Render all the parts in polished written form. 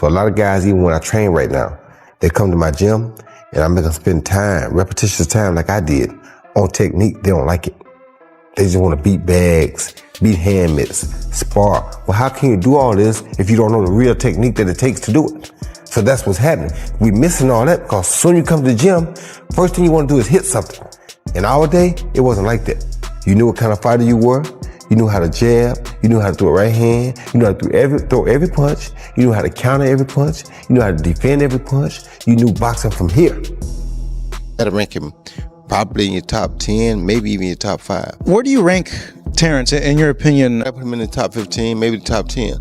So a lot of guys, even when I train right now, they come to my gym and I make them spend time, repetitious time like I did on technique. They don't like it. They just want to beat bags, beat hand mitts, spar. Well, how can you do all this if you don't know the real technique that it takes to do it? So that's what's happening. We missing all that because soon you come to the gym, first thing you want to do is hit something. In our day, it wasn't like that. You knew what kind of fighter you were. You knew how to jab. You knew how to throw a right hand. You knew how to throw every punch. You knew how to counter every punch. You knew how to defend every punch. You knew boxing from here. That'll rank him probably in your top 10, maybe even your top 5. Where do you rank Terrence, in your opinion? I put him in the top 15, maybe the top 10,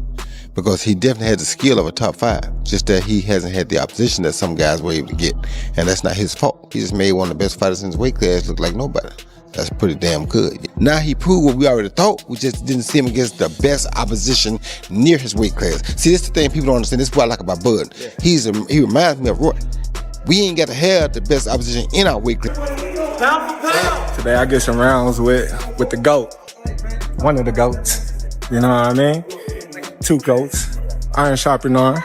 because he definitely has the skill of a top 5, just that he hasn't had the opposition that some guys were able to get, and that's not his fault. He just made one of the best fighters in his weight class look like nobody. That's pretty damn good. Now he proved what we already thought. We just didn't see him against the best opposition near his weight class. See, this is the thing people don't understand. This is what I like about Bud. He reminds me of Roy. We ain't got to have the best opposition in our weight class. Today I get some rounds with the GOAT. One of the GOATs. You know what I mean? 2 GOATs. Iron sharpening iron.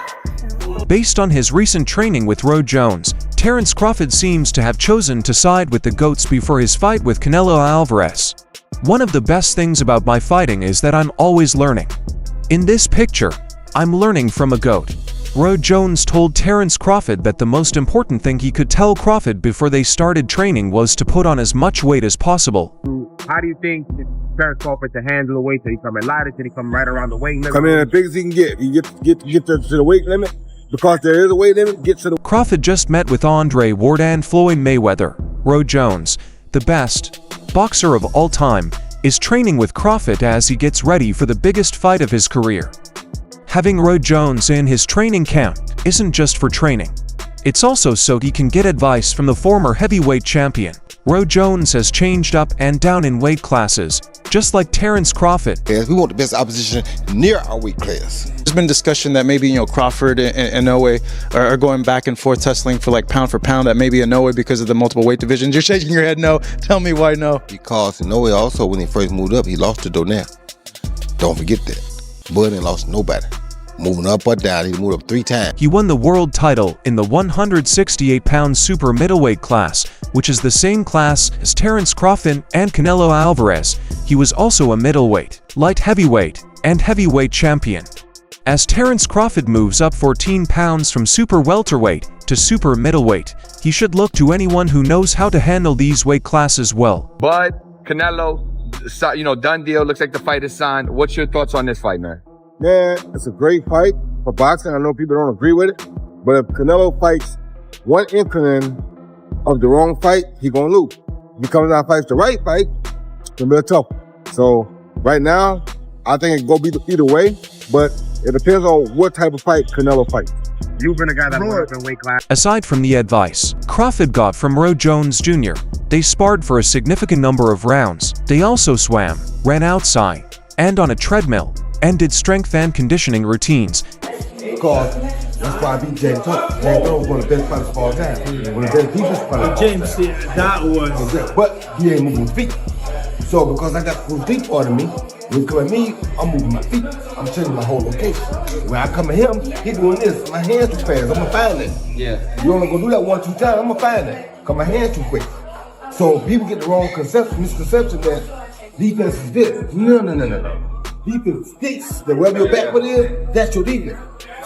Based on his recent training with Roy Jones, Terrence Crawford seems to have chosen to side with the GOATs before his fight with Canelo Alvarez. One of the best things about my fighting is that I'm always learning. In this picture, I'm learning from a GOAT. Roy Jones told Terrence Crawford that the most important thing he could tell Crawford before they started training was to put on as much weight as possible. How do you think Terrence Crawford to handle the weight? Did he come in lighter? Did he come right around the weight limit? Come in as big as he can get. You get to the weight limit. Because there is a weight limit, get to the... Crawford just met with Andre Ward and Floyd Mayweather. Roy Jones, the best boxer of all time, is training with Crawford as he gets ready for the biggest fight of his career. Having Roy Jones in his training camp isn't just for training. It's also so he can get advice from the former heavyweight champion. Roy Jones has changed up and down in weight classes, just like Terrence Crawford. We want the best opposition near our weight class. There's been discussion that maybe, Crawford and Inoue are going back and forth tussling for pound for pound, that maybe Inoue because of the multiple weight divisions. You're shaking your head no. Tell me why no. Because Inoue also, when he first moved up, he lost to Donell. Don't forget that. Bud ain't lost nobody. Moving up or down, he moved up 3 times. He won the world title in the 168-pound super middleweight class, which is the same class as Terrence Crawford and Canelo Alvarez. He was also a middleweight, light heavyweight, and heavyweight champion. As Terrence Crawford moves up 14 pounds from super welterweight to super middleweight, he should look to anyone who knows how to handle these weight classes well. Bud, Canelo, done deal. Looks like the fight is signed. What's your thoughts on this fight, man? Man, it's a great fight for boxing. I know people don't agree with it. But if Canelo fights one inkling of the wrong fight, he gonna lose. If he comes out and fights the right fight, it's gonna be a tough one. So right now, I think it go be either way, but it depends on what type of fight Canelo fights. You've been a guy that went up in weight class. Aside from the advice Crawford got from Roy Jones Jr., they sparred for a significant number of rounds. They also swam, ran outside, and on a treadmill, and did strength and conditioning routines. Because that's why I beat James Thorpe. James Thorpe was one of the best fighters of all time. One of the best defense fighters. James said that was... But he ain't moving feet. So because I got the feet part of me, when he come at me, I'm moving my feet. I'm changing my whole location. When I come at him, he doing this. My hands too fast. I'm gonna find it. Yeah. You only gonna do that 1-2 times, I'm gonna find it. Cause my hands too quick. So people get the wrong misconception that defense is this. No. Defense sticks, the wherever your back foot is, that's your defense.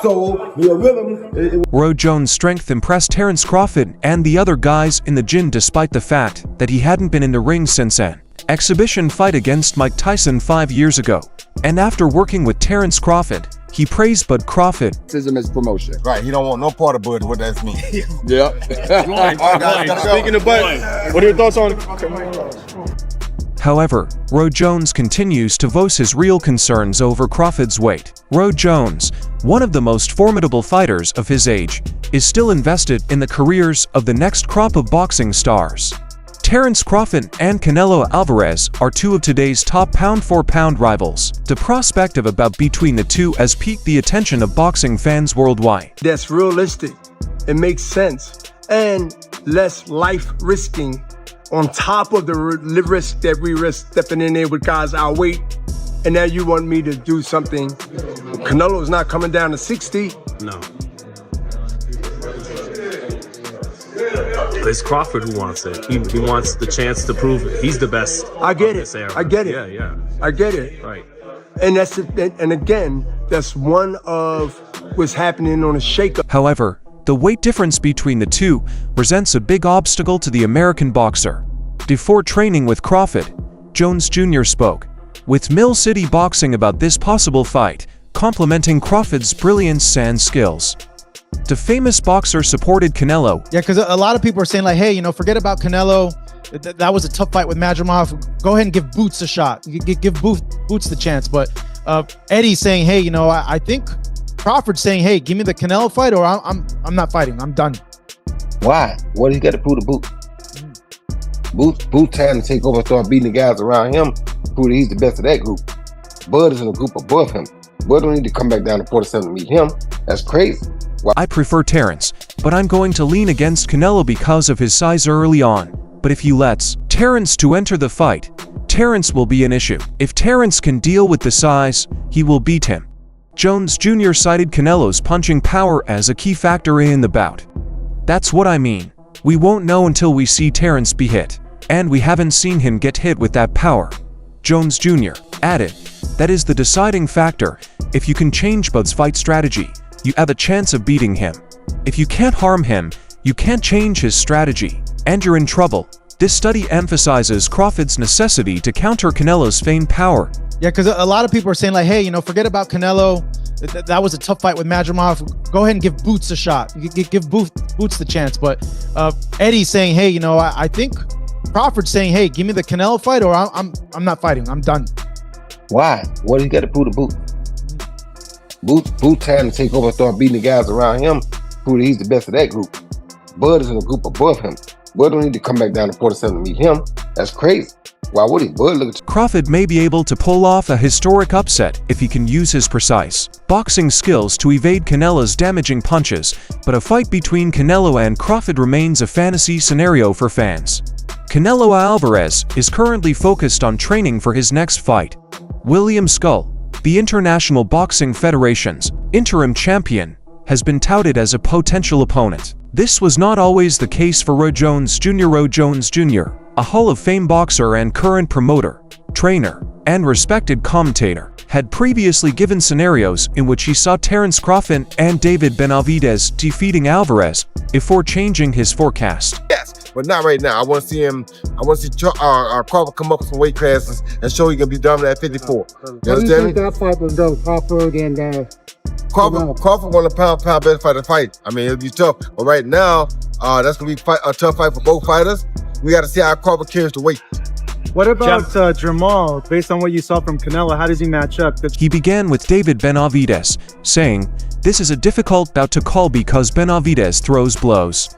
So, your rhythm... Roy Jones' strength impressed Terrence Crawford and the other guys in the gym despite the fact that he hadn't been in the ring since an exhibition fight against Mike Tyson 5 years ago. And after working with Terrence Crawford, he praised Bud Crawford. Skepticism is promotion. Right, he don't want no part of Bud, what that means. Yeah. Speaking of Bud, what are your thoughts on... However, Roy Jones continues to voice his real concerns over Crawford's weight. Roy Jones, one of the most formidable fighters of his age, is still invested in the careers of the next crop of boxing stars. Terrence Crawford and Canelo Alvarez are 2 of today's top pound-for-pound rivals. The prospect of a bout between the two has piqued the attention of boxing fans worldwide. That's realistic. It makes sense. And less life risking on top of the risk that we risk stepping in there with guys our weight And now you want me to do something. Canelo's not coming down to 60. No. It's Crawford who wants it. He wants the chance to prove it. He's the best. I get of it. this era. I get it. Yeah. I get it. Right. And and again, that's one of what's happening on a shakeup. However, the weight difference between the two presents a big obstacle to the American boxer. Before training with Crawford, Jones Jr. spoke with Mill City Boxing about this possible fight, complimenting Crawford's brilliance and skills. The famous boxer supported Canelo. Yeah, because a lot of people are saying like, hey, forget about Canelo. That was a tough fight with Madrimov. Go ahead and give Boots a shot. Give Boots the chance. But Eddie's saying, hey, I think Crawford's saying, hey, give me the Canelo fight, or I'm not fighting. I'm done. Why? What do he got to prove to Boots? Boots trying to take over and start beating the guys around him. Prove that he's the best of that group. Bud is in a group above him. Bud don't need to come back down to 47 to meet him. That's crazy. Why? I prefer Terrence, but I'm going to lean against Canelo because of his size early on. But if he lets Terrence to enter the fight, Terrence will be an issue. If Terrence can deal with the size, he will beat him. Jones Jr. cited Canelo's punching power as a key factor in the bout. That's what I mean. We won't know until we see Terrence be hit, and we haven't seen him get hit with that power. Jones Jr. added, that is the deciding factor. If you can change Bud's fight strategy, you have a chance of beating him. If you can't harm him, you can't change his strategy, and you're in trouble. This study emphasizes Crawford's necessity to counter Canelo's feigned power. Yeah, because a lot of people are saying like, hey, forget about Canelo. That was a tough fight with Madrimov. Go ahead and give Boots a shot. Give Boots the chance. But Eddie's saying, hey, I think Crawford's saying, hey, give me the Canelo fight, or I'm not fighting. I'm done. Why? What do he got to prove to Boots trying to take over and start beating the guys around him. Prove that he's the best of that group. Bud is in a group above him. Bud don't need to come back down to 47 to meet him. That's crazy. Why would he? Bud look at Crawford may be able to pull off a historic upset if he can use his precise boxing skills to evade Canelo's damaging punches, but a fight between Canelo and Crawford remains a fantasy scenario for fans. Canelo Alvarez is currently focused on training for his next fight. William Skull, the International Boxing Federation's interim champion, has been touted as a potential opponent. This was not always the case for Roy Jones Jr. Roy Jones Jr., a Hall of Fame boxer and current promoter, trainer, and respected commentator, had previously given scenarios in which he saw Terrence Crawford and David Benavidez defeating Alvarez before changing his forecast. Yes, but not right now. I want to see him. I want to see Crawford come up with some weight classes and show he can be dominant at 54. You understand me? That fight was done Crawford and Crawford won a pound best fighter fight. I mean, it'll be tough. But right now, that's going to be a tough fight for both fighters. We got to see how Crawford carries the weight. What about Jamal? Based on what you saw from Canelo, how does he match up? He began with David Benavidez, saying, "This is a difficult bout to call because Benavidez throws blows."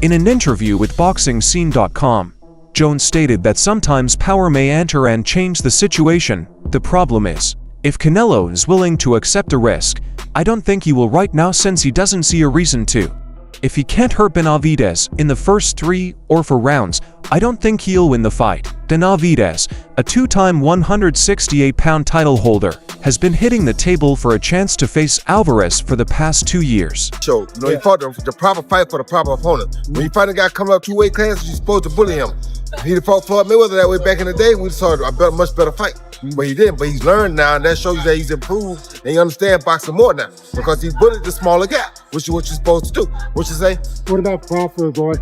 In an interview with BoxingScene.com, Jones stated that sometimes power may enter and change the situation. The problem is, if Canelo is willing to accept the risk, I don't think he will right now since he doesn't see a reason to. If he can't hurt Benavidez in the first 3 or 4 rounds, I don't think he'll win the fight. Benavidez, a 2-time 168-pound title holder, has been hitting the table for a chance to face Alvarez for the past 2 years. So, he fought the proper fight for the proper opponent. When you fight a guy coming up 2 weight classes, you're supposed to bully him. If he'd fought Floyd Mayweather that way back in the day, we'd saw a much better fight. But he didn't. But he's learned now, and that shows you that he's improved and he understands boxing more now because he's bullied the smaller guy, which is what you're supposed to do. What you say? What about Crawford, boy?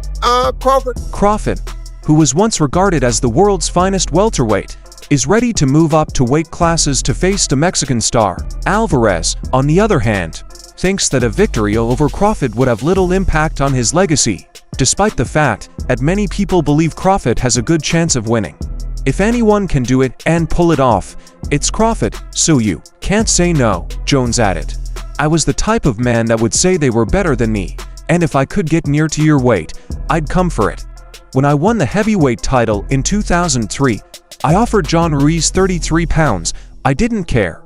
Crawford, who was once regarded as the world's finest welterweight, is ready to move up to weight classes to face the Mexican star. Alvarez, on the other hand, thinks that a victory over Crawford would have little impact on his legacy, despite the fact that many people believe Crawford has a good chance of winning. If anyone can do it and pull it off, it's Crawford, so you can't say no, Jones added. I was the type of man that would say they were better than me, and if I could get near to your weight, I'd come for it. When I won the heavyweight title in 2003, I offered John Ruiz 33 pounds. I didn't care.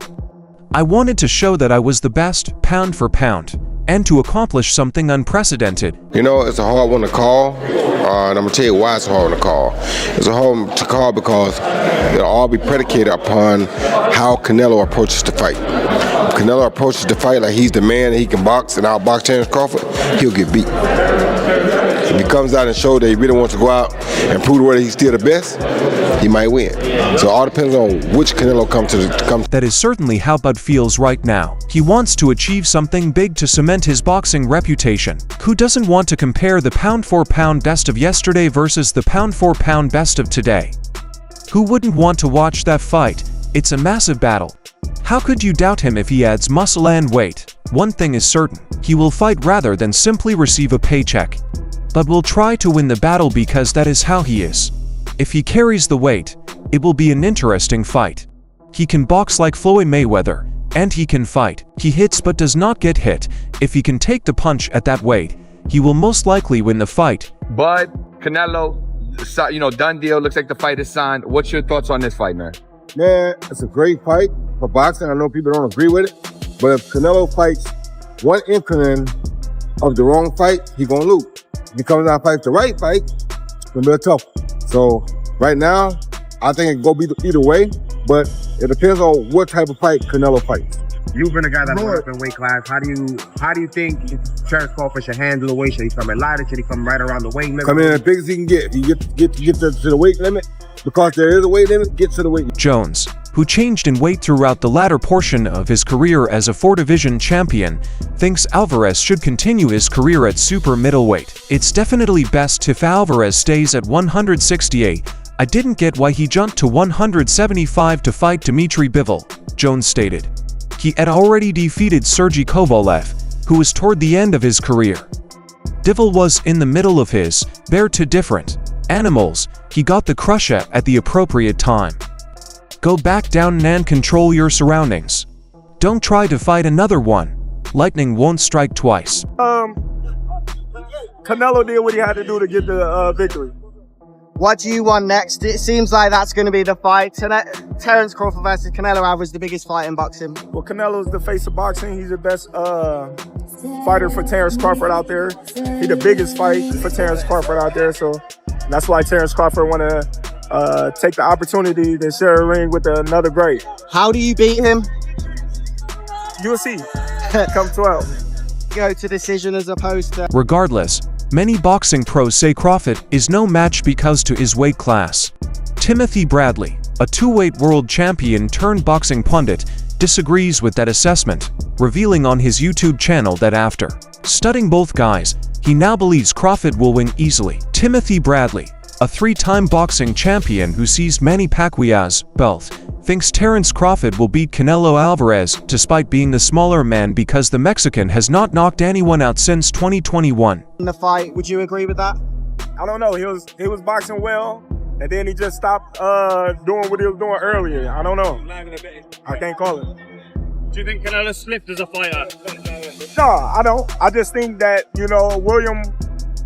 I wanted to show that I was the best, pound for pound. and to accomplish something unprecedented. You know, it's a hard one to call, and I'm gonna tell you why it's a hard one to call. It's a hard one to call because it'll all be predicated upon how Canelo approaches the fight. If Canelo approaches the fight like he's the man and he can box and outbox Terrence Crawford, he'll get beat. If he comes out and shows that he really wants to go out and prove the world that he's still the best, he might win. So it all depends on which Canelo comes. That is certainly how Bud feels right now. He wants to achieve something big to cement his boxing reputation. Who doesn't want to compare the pound-for-pound best of yesterday versus the pound-for-pound best of today? Who wouldn't want to watch that fight? It's a massive battle. How could you doubt him if he adds muscle and weight? One thing is certain, he will fight rather than simply receive a paycheck. Bud will try to win the battle because that is how he is. If he carries the weight, it will be an interesting fight. He can box like Floyd Mayweather, and he can fight. He hits but does not get hit. If he can take the punch at that weight, he will most likely win the fight. Bud, Canelo, done deal. Looks like the fight is signed. What's your thoughts on this fight, man? Man, it's a great fight for boxing. I know people don't agree with it, but if Canelo fights one inkling of the wrong fight, he gonna lose. If he comes out and fights the right fight, it's gonna be a tough one. So right now, I think it go be either way, but it depends on what type of fight Canelo fights. You've been a guy that went up in weight class. How do you think Terrence Crawford should handle the weight? Should he come in lighter? Should he come right around the weight limit? Come in as big as he can get. He get to the weight limit. Because there is a weight limit, get to the weight limit. Jones, who changed in weight throughout the latter portion of his career as a 4-division champion, thinks Alvarez should continue his career at super middleweight. It's definitely best if Alvarez stays at 168. I didn't get why he jumped to 175 to fight Dmitry Bivol, Jones stated. He had already defeated Sergey Kovalev, who was toward the end of his career. Bivol was in the middle of his, they're two different animals. He got the crush at the appropriate time. Go back down and control your surroundings. Don't try to fight another one. Lightning won't strike twice. Canelo did what he had to do to get the victory. What do you want next? It seems like that's going to be the fight. Terrence Crawford versus Canelo Alvarez, the biggest fight in boxing. Well, Canelo's the face of boxing. He's the best fighter for Terrence Crawford out there. He's the biggest fight for Terrence Crawford out there. So that's why Terrence Crawford want to take the opportunity to share a ring with another great. How do you beat him? You'll see. Come 12. Go to decision as opposed to... Regardless, many boxing pros say Crawford is no match because to his weight class. Timothy Bradley, a two-weight world champion turned boxing pundit, disagrees with that assessment, revealing on his YouTube channel that after studying both guys, he now believes Crawford will win easily. Timothy Bradley, a 3-time boxing champion who seized Manny Pacquiao's belt, thinks Terrence Crawford will beat Canelo Alvarez despite being the smaller man because the Mexican has not knocked anyone out since 2021. In the fight, would you agree with that? I don't know. He was boxing well, and then he just stopped doing what he was doing earlier. I don't know. I can't call it. Do you think Canelo slipped as a fighter? No, I don't. I just think that, William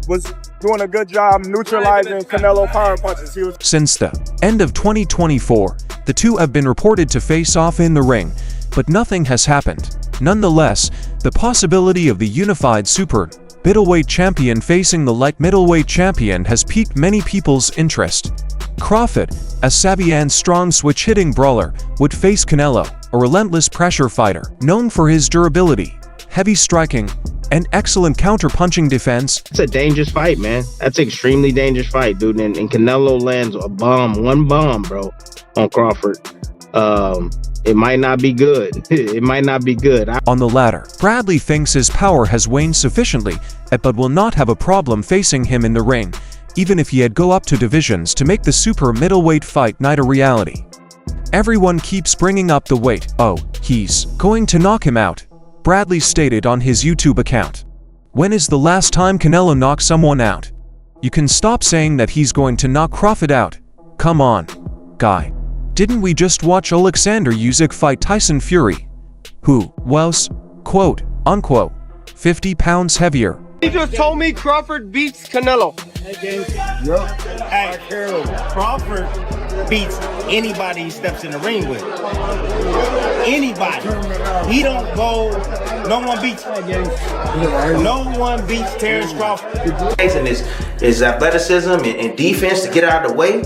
was doing a good job neutralizing Canelo power punches. Since the end of 2024, the two have been reported to face off in the ring, but nothing has happened. Nonetheless, the possibility of the unified super middleweight champion facing the light middleweight champion has piqued many people's interest. Crawford, a savvy and strong switch-hitting brawler, would face Canelo, a relentless pressure fighter, known for his durability, heavy striking, and excellent counter-punching defense. It's a dangerous fight, man. That's an extremely dangerous fight, dude. And Canelo lands one bomb, bro, on Crawford. It might not be good. It might not be good. On the latter, Bradley thinks his power has waned sufficiently, but will not have a problem facing him in the ring, even if he had go up to divisions to make the super middleweight fight night a reality. Everyone keeps bringing up the weight. Oh, he's going to knock him out, Bradley stated on his YouTube account. When is the last time Canelo knocked someone out? You can stop saying that he's going to knock Crawford out. Come on, guy. Didn't we just watch Alexander Usyk fight Tyson Fury, who was, quote, unquote, 50 pounds heavier? He just told me Crawford beats Canelo. Hey, Crawford beats anybody he steps in the ring with. Anybody. He don't go. No one beats. No one beats Terrence Crawford. And his athleticism and defense to get out of the way,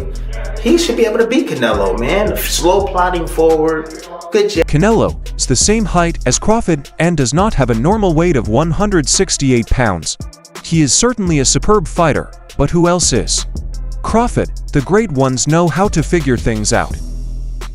he should be able to beat Canelo, man. Slow plodding forward. Good job. Canelo is the same height as Crawford and does not have a normal weight of 168 pounds. He is certainly a superb fighter, but who else is? Crawford, the great ones know how to figure things out.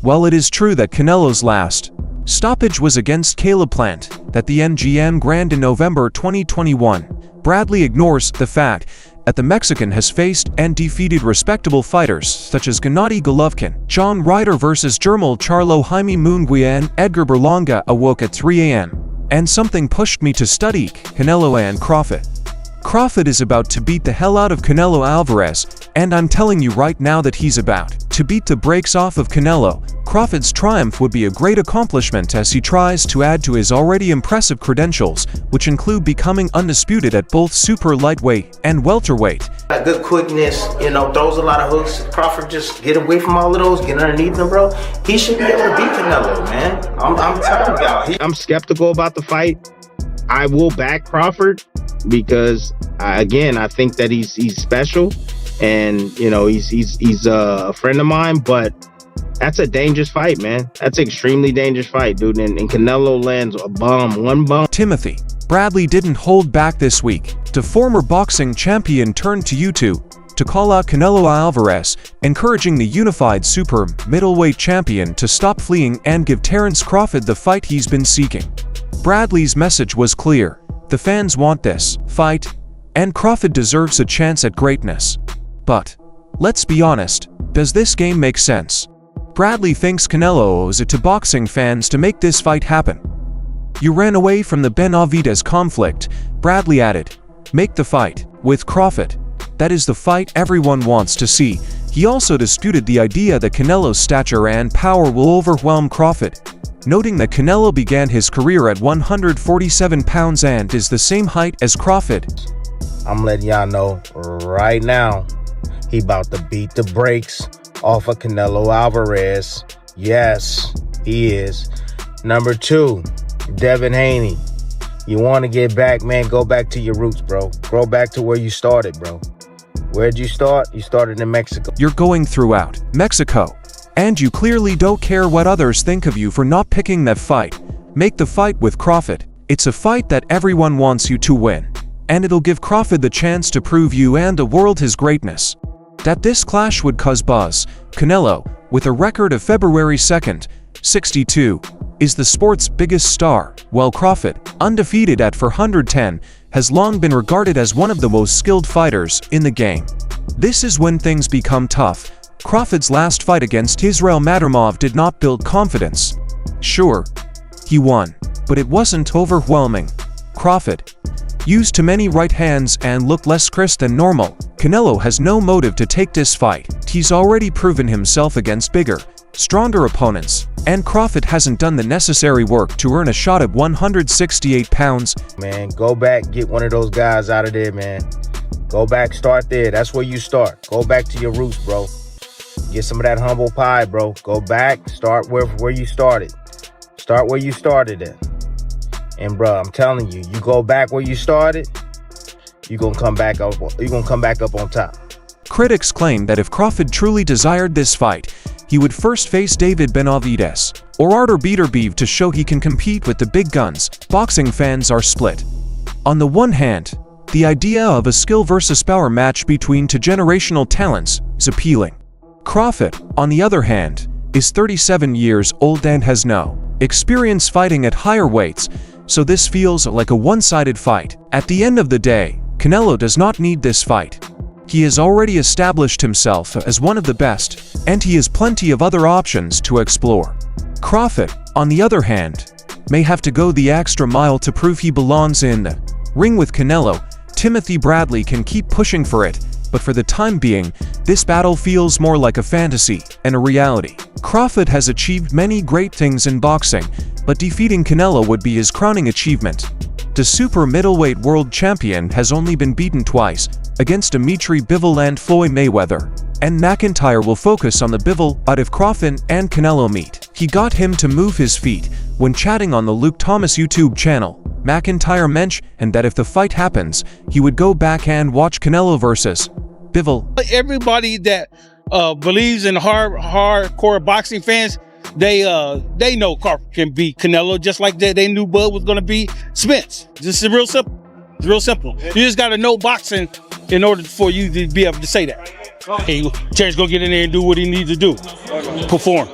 While it is true that Canelo's last stoppage was against Caleb Plant at the NGN Grand in November 2021, Bradley ignores the fact that the Mexican has faced and defeated respectable fighters such as Gennady Golovkin, John Ryder vs. Jermel Charlo, Jaime Munguia, and Edgar Berlanga. Awoke at 3 a.m. and something pushed me to study Canelo and Crawford. Crawford is about to beat the hell out of Canelo Alvarez, and I'm telling you right now that he's about to beat the brakes off of Canelo. Crawford's triumph would be a great accomplishment as he tries to add to his already impressive credentials, which include becoming undisputed at both super lightweight and welterweight. Good quickness, throws a lot of hooks. Crawford just get away from all of those, get underneath him, bro. He should be able to beat Canelo, man. I'm telling y'all. I'm skeptical about the fight. I will back Crawford because, again, I think that he's special, and he's a friend of mine. But that's a dangerous fight, man. That's an extremely dangerous fight, dude. And Canelo lands one bomb. Timothy Bradley didn't hold back this week. The former boxing champion turned to YouTube to call out Canelo Alvarez, encouraging the unified super middleweight champion to stop fleeing and give Terrence Crawford the fight he's been seeking. Bradley's message was clear. The fans want this fight, and Crawford deserves a chance at greatness. But let's be honest, does this game make sense? Bradley thinks Canelo owes it to boxing fans to make this fight happen. You ran away from the Benavidez conflict, Bradley added. Make the fight with Crawford. That is the fight everyone wants to see. He also disputed the idea that Canelo's stature and power will overwhelm Crawford, noting that Canelo began his career at 147 pounds and is the same height as Crawford. I'm letting y'all know right now, he about to beat the brakes off of Canelo Alvarez. Yes, he is. Number 2, Devin Haney. You want to get back, man, go back to your roots, bro. Go back to where you started, bro. Where'd you start? You started in Mexico. You're going throughout Mexico, and you clearly don't care what others think of you for not picking that fight. Make the fight with Crawford. It's a fight that everyone wants you to win, and it'll give Crawford the chance to prove you and the world his greatness. That this clash would cause buzz. Canelo, with a record of February 2nd, 62, is the sport's biggest star, while Crawford, undefeated at 410, has long been regarded as one of the most skilled fighters in the game. This is when things become tough. Crawford's last fight against Israel Madrimov did not build confidence. Sure, he won, but it wasn't overwhelming. Crawford used too many right hands and looked less crisp than normal. Canelo has no motive to take this fight. He's already proven himself against bigger, stronger opponents, and Crawford hasn't done the necessary work to earn a shot at 168 pounds. Man, go back, get one of those guys out of there, man. Go back, start there. That's where you start. Go back to your roots, bro. Get some of that humble pie, bro. Go back, start where you started. Start where you started at. And bro, I'm telling you, you go back where you started, you're gonna come back up on top. Critics claim that if Crawford truly desired this fight, he would first face David Benavidez or Artur Beterbiev to show he can compete with the big guns. Boxing fans are split. On the one hand, the idea of a skill versus power match between two generational talents is appealing. Crawford, on the other hand, is 37 years old and has no experience fighting at higher weights, so this feels like a one-sided fight. At the end of the day, Canelo does not need this fight. He has already established himself as one of the best, and he has plenty of other options to explore. Crawford, on the other hand, may have to go the extra mile to prove he belongs in the ring with Canelo. Timothy Bradley can keep pushing for it, but for the time being, this battle feels more like a fantasy and a reality. Crawford has achieved many great things in boxing, but defeating Canelo would be his crowning achievement. The super middleweight world champion has only been beaten twice, against Dimitri Bivol and Floyd Mayweather, and McIntyre will focus on the Bivol out if Crawford and Canelo meet. He got him to move his feet when chatting on the Luke Thomas YouTube channel. McIntyre mentioned that if the fight happens, he would go back and watch Canelo versus Bivol. Everybody that believes in hardcore boxing fans, they know Crawford can beat Canelo, just like they knew Bud was going to beat Spence. This is real simple. It's real simple. You just got to know boxing in order for you to be able to say that. Hey, Terrence gonna get in there and do what he needs to do, perform.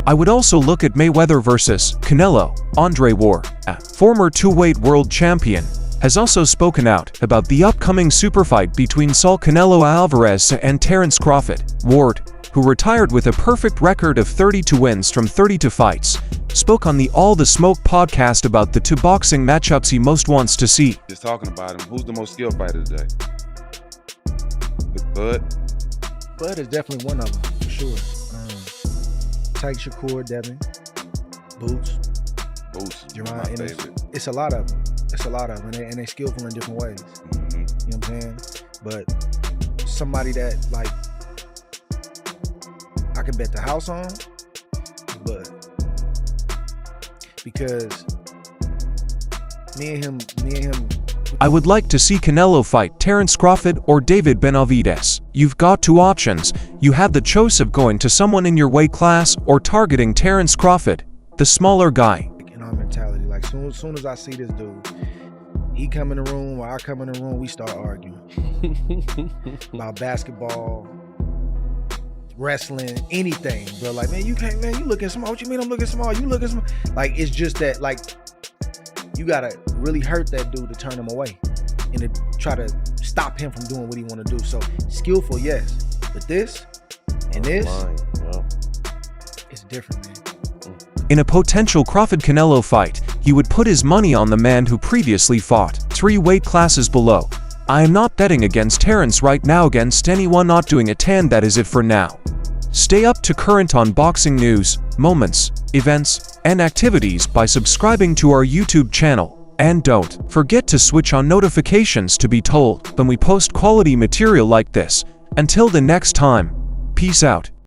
I would also look at Mayweather versus Canelo. Andre Ward, a former two-weight world champion, has also spoken out about the upcoming super fight between Saul Canelo Alvarez and Terrence Crawford. Ward, who retired with a perfect record of 32 wins from 32 fights, spoke on the All the Smoke podcast about the two boxing matchups he most wants to see. Just talking about him, who's the most skilled fighter today? Bud? Bud is definitely one of them, for sure. Tyke Shakur, Devin, Boots. Boots, Jerron, my favorite. It's a lot of them. It's a lot of them, and they skillful in different ways. Mm-hmm. You know what I'm saying? But somebody that, like, I could bet the house on, but because me and him. I would like to see Canelo fight Terrence Crawford or David Benavidez. You've got two options. You have the choice of going to someone in your weight class or targeting Terrence Crawford, the smaller guy. In our mentality, like soon as I see this dude, he come in the room or I come in the room, we start arguing about basketball, wrestling, anything, bro. Like, man, you can't, man, you looking small. What you mean I'm looking small? You looking small? Like, it's just that, like, you gotta really hurt that dude to turn him away and to try to stop him from doing what he want to do. So skillful, yes, but this and this, it's different, man. In a potential Crawford-Canelo fight, he would put his money on the man who previously fought 3 weight classes below. I am not betting against Terrence right now against anyone, not doing a tan. That is it for now. Stay up to current on boxing news, moments, events, and activities by subscribing to our YouTube channel. And don't forget to switch on notifications to be told when we post quality material like this. Until the next time, peace out.